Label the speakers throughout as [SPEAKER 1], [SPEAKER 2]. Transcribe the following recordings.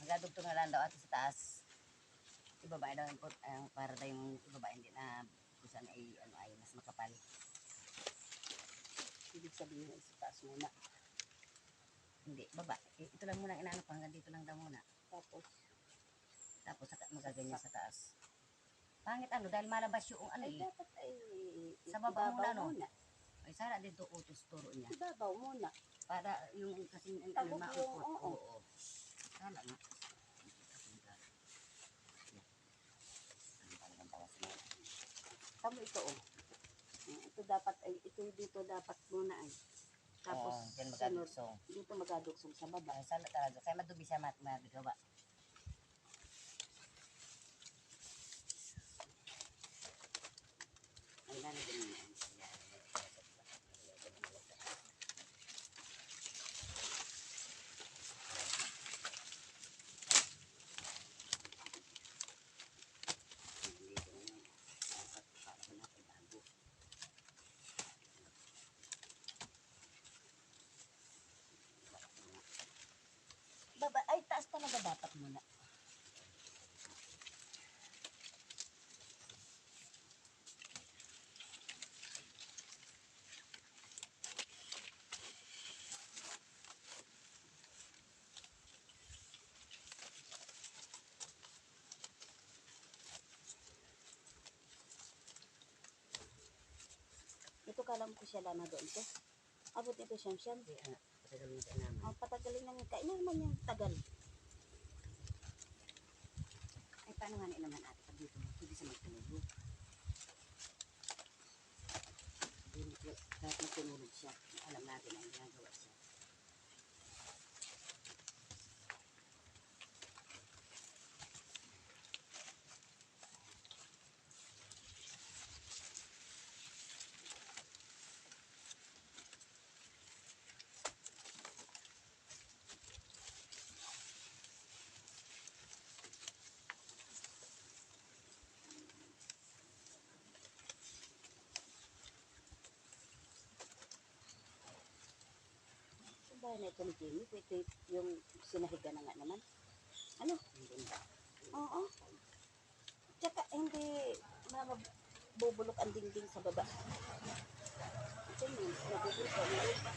[SPEAKER 1] Gadugtong na lang daw ato sa taas. Ibaba daw ang para daw yung ibaba hindi na kusan ay ano ay mas makapal.
[SPEAKER 2] Ibig sabihin ay sa taas muna.
[SPEAKER 1] Hindi, baba. Ito lang muna inaano ko hanggang dito lang daw muna. Tapos magaganyan sa taas. Pangit ano dahil malabas yung ano
[SPEAKER 2] Ay,
[SPEAKER 1] eh.
[SPEAKER 2] dapat ay
[SPEAKER 1] Sa baba muna no.
[SPEAKER 2] muna.
[SPEAKER 1] Ay sana dito utos turo niya.
[SPEAKER 2] Ibabaw muna.
[SPEAKER 1] Para yung kasing
[SPEAKER 2] Tagog yung,
[SPEAKER 1] maupot.
[SPEAKER 2] oo.
[SPEAKER 1] Oo. Sana nga.
[SPEAKER 2] Tamo ito oh. Ito dapat ay ito dito dapat muna ay. Tapos
[SPEAKER 1] diyan magadugsong.
[SPEAKER 2] Dito magadugsong sa baba.
[SPEAKER 1] Ay sana talaga kaya madumi siya madigawa. Ay lalagyan mo.
[SPEAKER 2] Baba ay taas talaga dapat muna. Ito kalam ko siya lana doon to. Abot ito siyam-siyam.
[SPEAKER 1] Patagalin mo kayo naman.
[SPEAKER 2] Patagalin namin. Kailan naman yung tagal?
[SPEAKER 1] Ay paano nga naman ate pag dito hindi siya magtulog. Kahit magtulog siya, alam natin ang ginagawa siya.
[SPEAKER 2] Bahay na ito ni Jimmy, ito yung sinahiga na nga naman. Ano? Oo. Tsaka hindi mabubulok ang dingding sa baba. Ito yun, mabubulok ang lupa.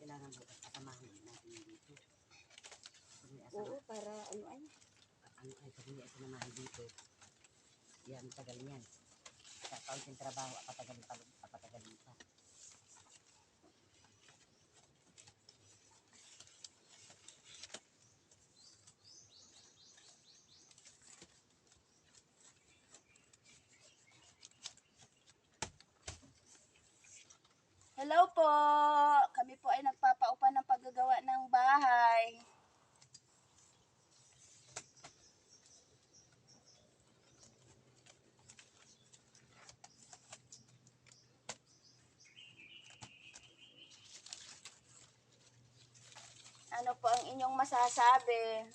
[SPEAKER 1] Kailangan bukas kasamahan natin dito.
[SPEAKER 2] Oo, para ano ay.
[SPEAKER 1] Ano ay pag hindi sinamahan dito. Yan, tagal niyan. Sa kaunting trabaho, apatagalin pa.
[SPEAKER 2] Hello po! Kami po ay nagpapaupa ng paggagawa ng bahay. Ano po ang inyong masasabi?